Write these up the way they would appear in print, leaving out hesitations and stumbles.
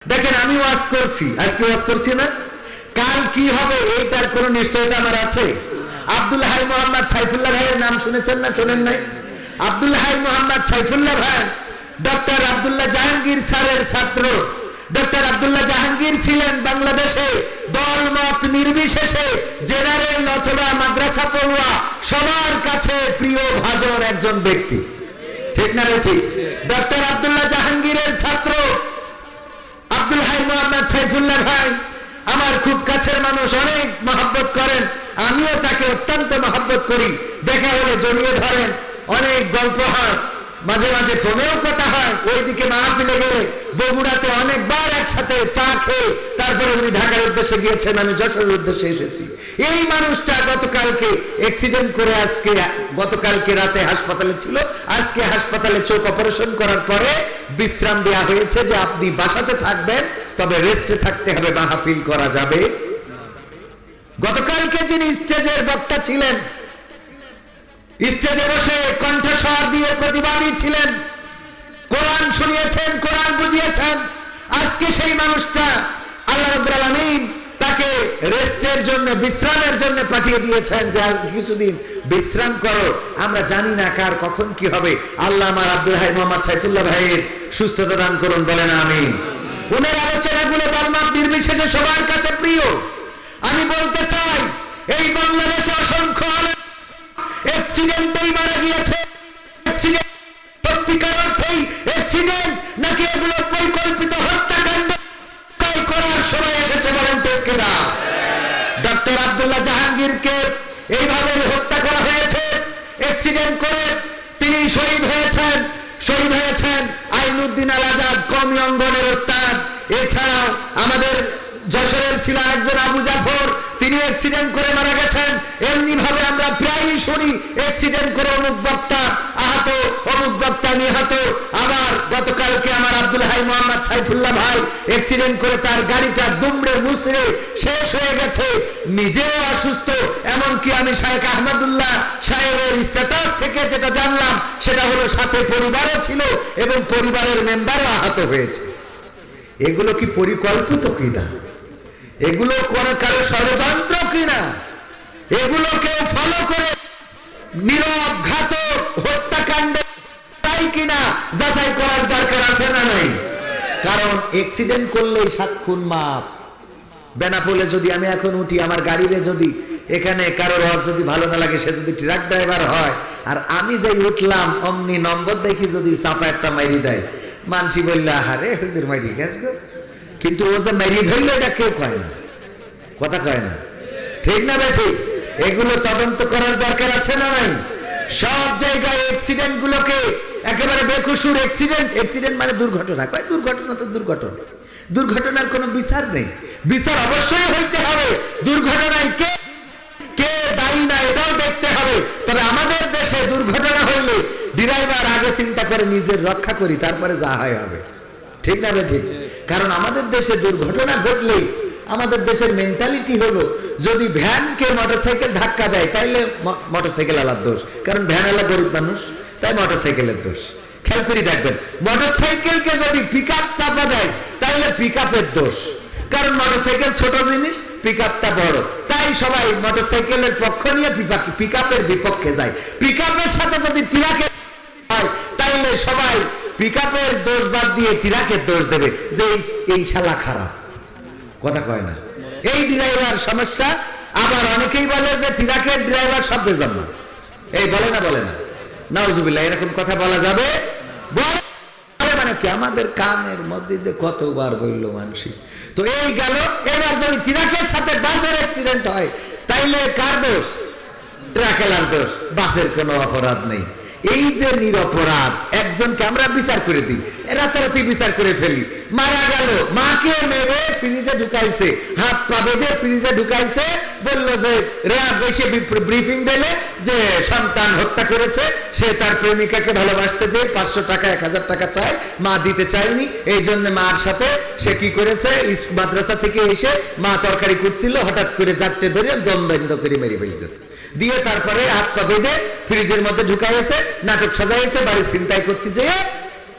দেখেন আমি ওয়াজ করছি, আজকে ওয়াজ করছি না, কাল কি হবে এইটার কোন নিশ্চয়তা আমার আছে? আব্দুল হাই মোহাম্মদ সাইফুল্লাহ ভাইয়ের নাম শুনেছেন না শোনেন নাই? আব্দুল হাই মোহাম্মদ সাইফুল্লাহ ভাই ডক্টর আব্দুল্লাহ জাহাঙ্গীর স্যারের ছাত্র। ডক্টর আব্দুল্লাহ জাহাঙ্গীর ছিলেন বাংলাদেশে দল মত নির্বিশেষে জেনারেল অথবা মাদ্রাসা পড়ুয়া সবার কাছে প্রিয় ভাজন একজন ব্যক্তি, ঠিক না? ঠিক। ডক্টর আব্দুল্লাহ জাহাঙ্গীরের ছাত্র আব্দুল হাই মোহাম্মদ সাইফুল্লাহ ভাই আমার খুব কাছের মানুষ, অনেক মহব্বত করেন, আমিও তাকে অত্যন্ত মহব্বত করি। দেখা হলে জড়িয়ে ধরেন, অনেক গল্প হয়, মাঝে মাঝে ফোনেও কথা হয়। ওইদিকে মাহফিলে গেলে বগুড়াতে অনেকবার একসাথে চা খেয়ে তারপরে উনি ঢাকার উদ্দেশ্যে গিয়েছেন, আমি যশোরের উদ্দেশ্যে এসেছি। এই মানুষটা গতকালকে অ্যাক্সিডেন্ট করে আজকে গতকালকে রাতে হাসপাতালে ছিল, আজকে হাসপাতালে চোখ অপারেশন করার পরে বিশ্রাম দেওয়া হয়েছে যে আপনি বাসাতে থাকবেন, তবে রেস্টে থাকতে হবে, মাহফিল করা যাবে। গতকালকে যিনি স্টেজের বক্তা ছিলেন, স্টেজে বসে কণ্ঠস্বর দিয়ে প্রতিবাদী ছিলেন, কোরআন শুনিয়েছেন, কোরআন বুঝিয়েছেন, আজকে সেই মানুষটা আল্লাহ রাব্বুল আলামিন তাকে রেস্টের জন্য, বিশ্রামের জন্য পাঠিয়ে দিয়েছেন যে আজ কিছুদিন বিশ্রাম করো। আমরা জানি না কার কখন কি হবে। আল্লাহ আমার আব্দুল হাই মোহাম্মদ সাইফুল্লাহ ভাইয়ের সুস্থতা দান করুন, বলেন আমিন। ওনার আলোচনাগুলো দলমত নির্বিশেষে সবার কাছে প্রিয়। আমি বলতে চাই এই বাংলাদেশে অসংখ্য অ্যাক্সিডেন্টেই মারা গিয়েছে। অ্যাক্সিডেন্ট সত্যিকার অর্থেই অ্যাক্সিডেন্ট নাকি এগুলো পরিকল্পিত হত্যাকাণ্ড করার সময় এসেছে, বলেন ঠিক কিনা? ডক্টর আব্দুল্লাহ জাহাঙ্গীরকে এইভাবে হত্যা করা হয়েছে, অ্যাক্সিডেন্ট করে তিনি শহীদ হয়েছেন। শহীদ হয়েছেন আইনুদ্দিন আল আজাদ, কওমি অঙ্গনের ওস্তাদ। এছাড়াও আমাদের যশোরের ছিল একজন আবু জাফর, তিনি অ্যাক্সিডেন্ট করে মারা গেছেন। এমনি ভাবে আমরা প্রায়ই শুনি অ্যাক্সিডেন্ট করে অমুক বক্তা আহত, অমুক বক্তা নিহত। আবার গতকালকে আমার আব্দুল হাই মোহাম্মদ সাইফুল্লাহ ভাই অ্যাক্সিডেন্ট করে তার গাড়িটা দুমড়ে মুচড়ে শেষ হয়ে গেছে, নিজেও অসুস্থ। এমনকি আমি শায়েখ আহমদুল্লাহ সাহেবের স্ট্যাটাস থেকে যেটা জানলাম সেটা হলো সাথে পরিবারও ছিল এবং পরিবারের মেম্বারও আহত হয়েছে। এগুলো কি পরিকল্পিত কিনা? এগুলো কোনো কারো ষড়যন্ত্র কিনা? এগুলো কেউ ফলো করে নীরব ঘাতক হত্যাকাণ্ড তাই কিনা যাচাই করার দরকার আছে না নাই? কারণ অ্যাক্সিডেন্ট করলেই 7 খুন মাপ। বেনাপোলে যদি আমি এখন উঠি, আমার গাড়িতে যদি এখানে কারোর হজ যদি ভালো না লাগে, সে যদি ট্রাক ড্রাইভার হয় আর আমি যাই উঠলাম, অমনি নম্বর দেখি যদি চাপা একটা মাইরি দেয়, মানসি বললে আহারে হুজুর মাইরি গেছে গো, কিন্তু ও যে মেরিয়ে ধরলো এটা কেউ কয় না, কথা কয় না, ঠিক না ভাই? ঠিক। এগুলো তদন্ত করার দরকার আছে না নাই? সব জায়গায় অ্যাক্সিডেন্ট গুলোকে একেবারে বেকসুর অ্যাক্সিডেন্ট মানে দুর্ঘটনা, কয় দুর্ঘটনা তো দুর্ঘটনা, দুর্ঘটনার কোনো বিচার নেই। বিচার অবশ্যই হইতে হবে, দুর্ঘটনায় কে কে দায়ী না এটাও দেখতে হবে। তবে আমাদের দেশে দুর্ঘটনা হইলে ড্রাইভার আগে চিন্তা করে নিজের রক্ষা করি, তারপরে যা হয় হবে, ঠিক না ভাই? ঠিক। কারণ আমাদের দেশে দুর্ঘটনা ঘটলেই আমাদের দেশের মেন্টালিটি হলো যদি ভ্যানকে মোটরসাইকেল ধাক্কা দেয় তাইলে মোটরসাইকেল আলার দোষ, কারণ ভ্যান আলা গরিব মানুষ, তাই মোটরসাইকেলের দোষ। খেয়াল করে দেখবেন, মোটরসাইকেলকে যদি পিকআপ চাপা দেয় তাইলে পিকআপের দোষ, কারণ মোটরসাইকেল ছোট জিনিস, পিকআপটা বড়, তাই সবাই মোটরসাইকেলের পক্ষ নিয়ে পিকআপের বিপক্ষে যায়। পিকআপের সাথে যদি ট্রাকে হয় তাইলে সবাই পিকআপের দোষ বাদ দিয়ে ট্রাকের দোষ দেবে যে এই শালা খারাপ, কথা কয় না, এই ড্রাইভার সমস্যা। আবার অনেকেই বলে যে ট্রাকের ড্রাইভার সব বেজাম্মা, এই বলে না, বলে না, নাউজুবিল্লাহ, এরকম কথা বলা যাবে? মানে কি আমাদের কানের মধ্যে যে কতবার বলল মানসি। তো এই গেল, এবার যদি ট্রাকের সাথে বাসের অ্যাক্সিডেন্ট হয় তাইলে কার দোষ? ট্রাকেলার দোষ, বাসের কোনো অপরাধ নেই। এই যে নিরপরাধ একজনকে আমরা বিচার করে দিই, রাতারাতি বিচার করে ফেলি, মারা গেল, মাকে মেরে ফ্রিজে ঢুকাইছে, হাত পা বেঁধে ফ্রিজে ঢুকাইছে, বললো যে র্যাব এসে ব্রিফিং দিলে যে সন্তান হত্যা করেছে, সে তার প্রেমিকাকে ভালোবাসতে যে 500 টাকা 1000 টাকা চায়, মা দিতে চায়নি, এই জন্য মার সাথে সে কি করেছে, মাদ্রাসা থেকে এসে মা তরকারি করছিল, হঠাৎ করে জাপটে ধরে দম বন্ধ করে মেরে ফেলতেছে, দিয়ে তারপরে হাত পা বেঁধে ফ্রিজের মধ্যে ঢুকাইছে, নাটক সাজাইছে, বাড়ি ছিনতাই করতে যেয়ে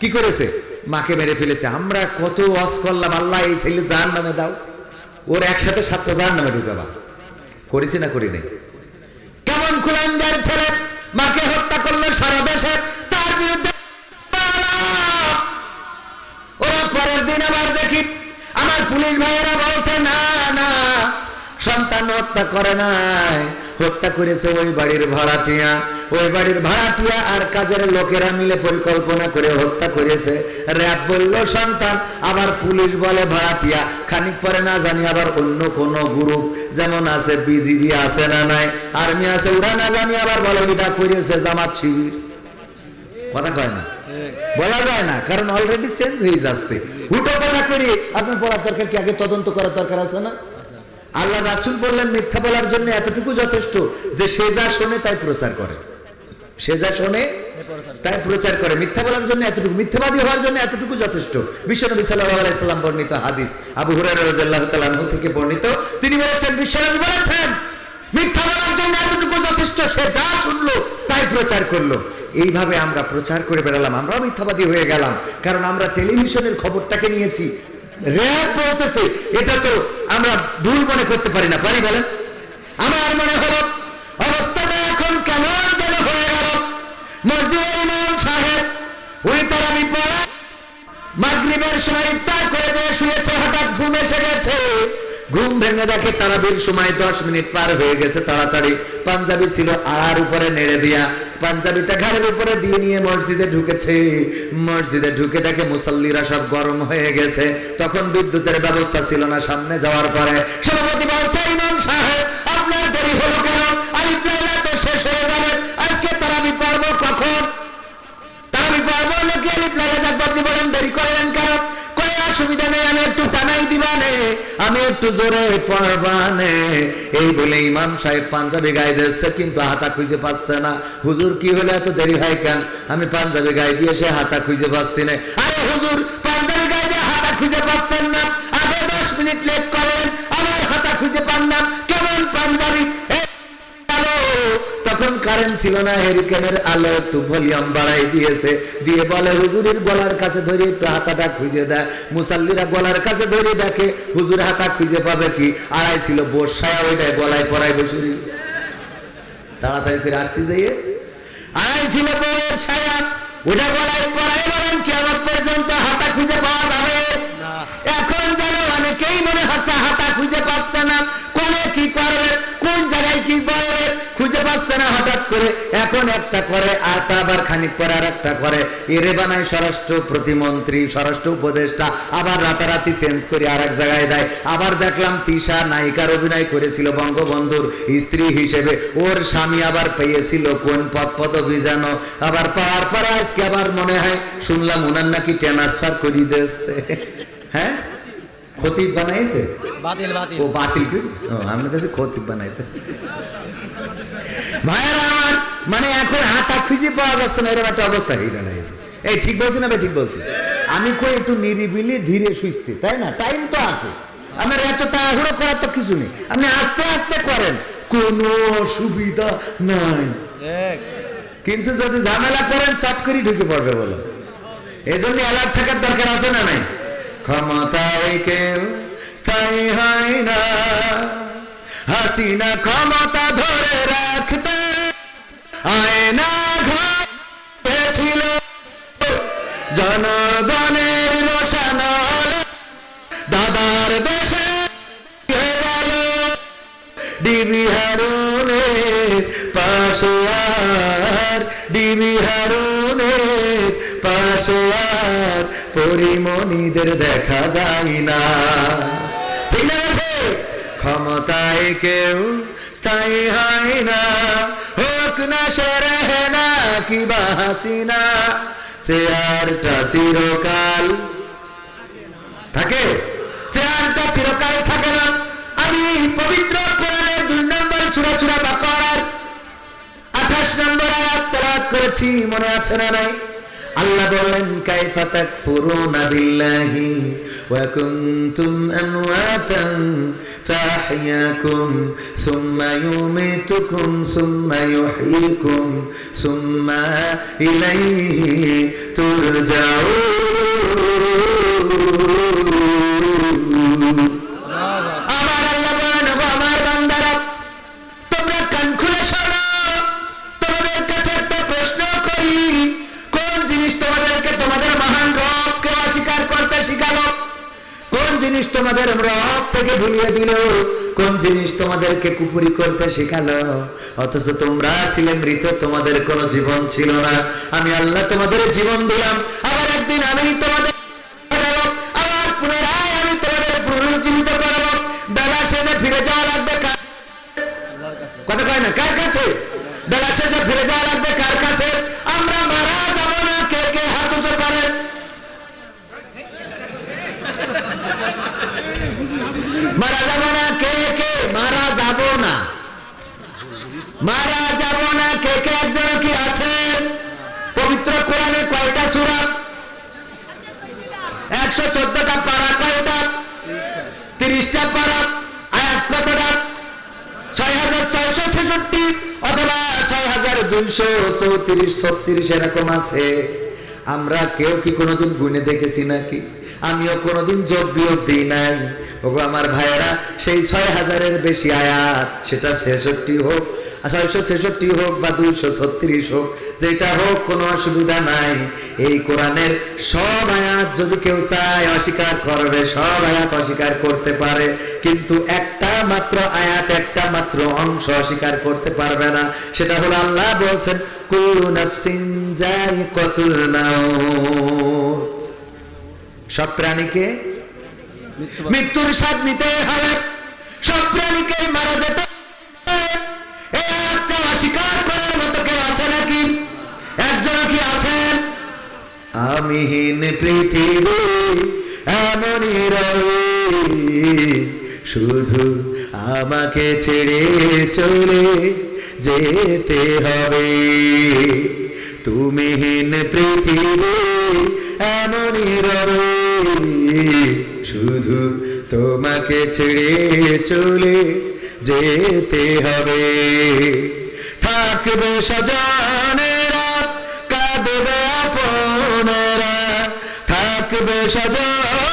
কি করেছে, মাকে মেরে ফেলেছে। আমরা কত ওয়াজ করলাম, আল্লাহ এই ছেলে জাহান্নামে দাও, ওর একসাথে 7টা জাহান্নামে ঢুকাবা। করেছি না করি নাই? কেমন কুলাঙ্গার ছেলে মাকে হত্যা করলো সারা দেশে, তার বিরুদ্ধে ওরা পরের দিন আবার দেখি আমার পুলিশ ভাইয়েরা বলছে না না, সন্তান হত্যা করে নাই, হত্যা করেছে ওই বাড়ির ভাড়াটিয়া। ওই বাড়ির ভাড়াটিয়া আর কাজের লোকেরা মিলে পরিকল্পনা করে হত্যা করেছে। র‍্যাব বলল সন্তান, আবার পুলিশ বলে ভাড়াটিয়া। খানিক পরে না জানি আবার অন্য কোন গ্রুপ, যেমন আছে বিজিবি আছে না নাই, আর্মি আছে, ওরা না জানি আবার বলে এটা করেছে জামাত শিবির। কথা কয় না, বলা যায় না, কারণ অলরেডি চেঞ্জ হয়ে যাচ্ছে। হুটো কথা করি আপনি পড়ার দরকার কি? আগে তদন্ত করার দরকার আছে না? আল্লাহ রাসূল বললেন মিথ্যা বলার জন্য এতটুকু যথেষ্ট যে সে যা শোনে তাই প্রচার করে, সে যা শোনে তাই প্রচার করে। মিথ্যা বলার জন্য এতটুকু, মিথ্যাবাদী হওয়ার জন্য এতটুকু যথেষ্ট। বিশ্বনবী সাল্লাল্লাহু আলাইহি সাল্লাম বর্ণিত হাদিস, আবু হুরায়রা রাদিয়াল্লাহু তাআলা আনহু থেকে বর্ণিত, তিনি বলেছেন, বিশ্বনবী বলেছেন মিথ্যা বলার জন্য এতটুকু যথেষ্ট, সে যা শুনলো তাই প্রচার করলো। এইভাবে আমরা প্রচার করে বেড়ালাম, আমরাও মিথ্যাবাদী হয়ে গেলাম, কারণ আমরা টেলিভিশনের খবরটাকে নিয়েছি। র‍্যাব বলতেছে, এটা তো আমরা ভুল মনে করতে পারি না, পারি বলেন? আমার মনে হলো অবস্থাটা এখন কেমন যেন হয়ে গেল। মসজিদের ইমাম সাহেব উনি তারাবি পড়ে মাগরিবের সময় ইফতার করে দিয়ে শুয়েছে, হঠাৎ ঘুম এসে গেছে। ঘুম ভেঙে দেখে তারাবির সময় 10 মিনিট পার হয়ে গেছে। তাড়াতাড়ি পাঞ্জাবি ছিল আর উপরে নেড়ে দিয়া পাঞ্জাবিটা ঘাড়ের উপরে দিয়ে নিয়ে মসজিদে ঢুকেছে। মসজিদে ঢুকে দেখে মুসাল্লিরা সব গরম হয়ে গেছে। তখন বিদ্যুতের ব্যবস্থা ছিল না। সামনে যাওয়ার পরে সভাপতি বলছে, ইমাম সাহেব আপনার দেরি হলো কেন? আলিফ লাইলা তো শেষ হয়ে যাবে, আজকে তারাবি পড়ব কখন? তারাবি পড়ব নাকি আলিফ লাইলা দেখবো? আপনি বলেন দেরি করলেন কেন? কই অসুবিধা নেই, আমি একটু টানাই দিবানে, আমি একটু জোরে পড়বানে। এই বলে ইমাম সাহেব পাঞ্জাবি গায়ে দিচ্ছে, কিন্তু হাতা খুঁজে পাচ্ছে না। হুজুর কি হলো, এত দেরি হয় কেন? আমি পাঞ্জাবি গায়ে দিয়ে সে হাতা খুঁজে পাচ্ছি না। আরে হুজুর পাঞ্জাবি গায়ে দিয়ে হাতা খুঁজে পাচ্ছেন না, আগে 10 মিনিট লেট করলেন, আমার হাতা খুঁজে পান না, কেমন পাঞ্জাবি? তখন কারেন্ট ছিল না, হেরিকেনের আলো একটু ভলিউম বাড়াই দিয়েছে, দিয়ে বলে হুজুরের গলার কাছে ধরে একটু হাতাটা খুঁজে দেয়। মুসাল্লিরা গলার কাছে ধরে দেখে হুজুর হাতা খুঁজে পাবে কি? আড়াই ছিল বসায়া, ওইটাই গলায় পরাই বসুরি। তাড়াতাড়ি করে আসতে যাইয়ে আড়াই ছিল বউয়ের ছায়া, ওটা গলায় পরাই, বলেন কিয়ামত পর্যন্ত হাতা খুঁজে পাওয়া যাবে? এখন যেন অনেকেই মনে হচ্ছে হাতা খুঁজে পাচ্ছে না, কোনে কি করবে, কোন জায়গায় কি করবে খুঁজে পাচ্ছে না। হঠাৎ করে এখন একটা করে, আর আবার খানিক পরে আর একটা করে, এরে বানায় স্বরাষ্ট্র প্রতিমন্ত্রী, স্বরাষ্ট্র উপদেষ্টা, আবার রাতারাতি চেঞ্জ করে আর এক জায়গায় দেয়। আবার দেখলাম তিশা নায়িকার অভিনয় করেছিল বঙ্গবন্ধুর স্ত্রী হিসেবে, ওর স্বামী আবার পেয়েছিল কোন পদবি যেন, আবার পাওয়ার পরে আজকে আবার মনে হয় শুনলাম ওনার নাকি ট্রান্সফার করে দিয়েছে। হ্যাঁ, খতিব বানাইছে, ও বাতিল করে, আমার কাছে খতিব বানাইতে। ভাইয়েরা আমার, মানে এখন হাতা খুঁজে পাওয়া যাচ্ছে না, এরকম একটা অবস্থা হয়ে দাঁড়াইছে। এই ঠিক বলছি না? ঠিক বলছি? আমি কই একটু নিরিবিলি ধীরে সুস্থে, তাই না? টাইম তো আছে, আমার এত তাড়াহুড়ো করার তো কিছু নেই, আপনি আস্তে আস্তে করেন, কোনো অসুবিধা নাই। কিন্তু যদি ঝামেলা করেন চাপ করে ঢুকে পড়বে, বলো। এই জন্য অ্যালার্ট থাকার দরকার আছে না নাই? ক্ষমতায় কেউ স্থায়ী হয় না, হাসিনা ক্ষমতা ধরে রাখতে আয়না ঘটেছিল, জনগণের রোশানল দাদার দেশে গেল, ডিবি হারুনের পাশে আর, ডিবি হারুনের পাশে আর পরিমণিদের দেখা যায় না। ঠিক না? ক্ষমতায় কেউ স্থায়ী হয় না, হোক না সে রেহেনা কিবা হাসিনা, চেয়ারটা চিরকাল থাকে, চেয়ারটা চিরকাল থাকে না। আমি পবিত্র কোরআনের 2 নম্বর সূরা সূরা বাকারার 28 নম্বর আয়াত তেলাওয়াত করেছি, মনে আছে না নাই? আল্লাহ বলেন, কাইফা তাকফুরুনা বিল্লাহি ওয়া কুনতুম আমওয়াতান ফাহইয়াকুম সুম্মা ইউমীতুকুম সুম্মা ইউহয়িকুম সুম্মা ইলাইহি তুরজাউন। আমার আল্লাহ বলেন, ওগো আমার বান্দারা, তোমরা কান খুলে শোনো, তোমাদের কাছে একটা প্রশ্ন করি, কোন জিনিস তোমাদেরকে তোমাদের মহান রবকে অস্বীকার করতে শিখালো? কোন জিনিস তোমাদের রব থেকে ভুলিয়ে দিল? কোন জিনিস তোমাদেরকে কুপুরি করতে শেখালো? অথচ তোমরা ছিলে মৃত, তোমাদের কোনো জীবন ছিল না। আমি আল্লাহ তোমাদের জীবন দিলাম, আবার একদিন আমি তোমাদের আবার পুনরায় আমি তোমাদের পুনরুজ্জীবিত করব। বেলা শেষে ফিরে যাওয়া লাগবে কথা কয় না, কার কাছে? বেলা শেষে ফিরে যাওয়া লাগবে কার কাছে? আমরা মারা যাব না, কে কে হাত উঁচু করেন? মারা যাব না, কে কে? মারা যাব না, মারা যাব না, কে কে? একজন কি আছে? পবিত্র কোরআনে কয়টা সূরা? 114টা পারা। কয়টা? 30টা পারা। আয়াত কতটা? 6666 অথবা 6234 36 এরকম আছে। আমরা কেউ কি কোনোদিন গুনে দেখেছি নাকি? আমিও কোনোদিন যোগ বিয়োগ দিই নাই। ওগো আমার ভাইয়েরা, সেই 6000-এর বেশি আয়াত, সেটা 66 হোক, 666 হোক বা 236 হোক, যেটা হোক কোনো অসুবিধা নাই। এই কোরআনের সব আয়াত যদি কেউ চায় অস্বীকার করবে, সব আয়াত অস্বীকার করতে পারে, কিন্তু একটা মাত্র আয়াত, একটা মাত্র অংশ অস্বীকার করতে পারবে না। সেটা হলো আল্লাহ বলছেন, কুল্লু নাফসিন যায়িকাতুল মাউত, সব প্রাণীকে মৃত্যুর স্বাদ নিতে হবে, সব প্রাণীকে মারা যেতে হবে। এই আয়াতটা অস্বীকার করার মতো কেউ আছে নাকি? একজন কি আছেন? আমিহীন পৃথিবী এমনই রবে, শুধু আমাকে ছেড়ে চলে যেতে হবে। তুমিহীন পৃথিবী এমনই রবে, শুধু তোমাকে ছেড়ে চলে যেতে হবে। থাকবে স্বজনেরা, কাঁদবে আপনেরা, থাকবে স্বজন,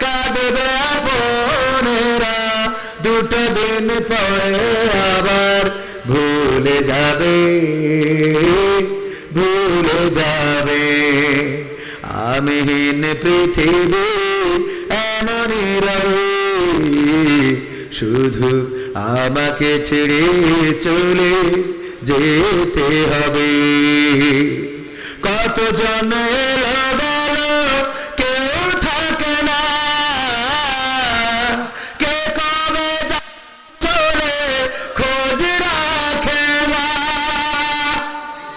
কাঁদবে আপনেরা, দুটো দিন পরে আবার ভুলে যাবে, ভুলে যাবে। আমিহীন পৃথিবী এমনই রবে, শুধু আমাকে ছেড়ে চলে যেতে হবে। কতজন এলো গেল, কেউ থাকে না, কে কবে চলে খোঁজ রাখে না,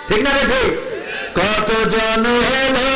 ঠিক না রে? ঠিক। কতজন এলো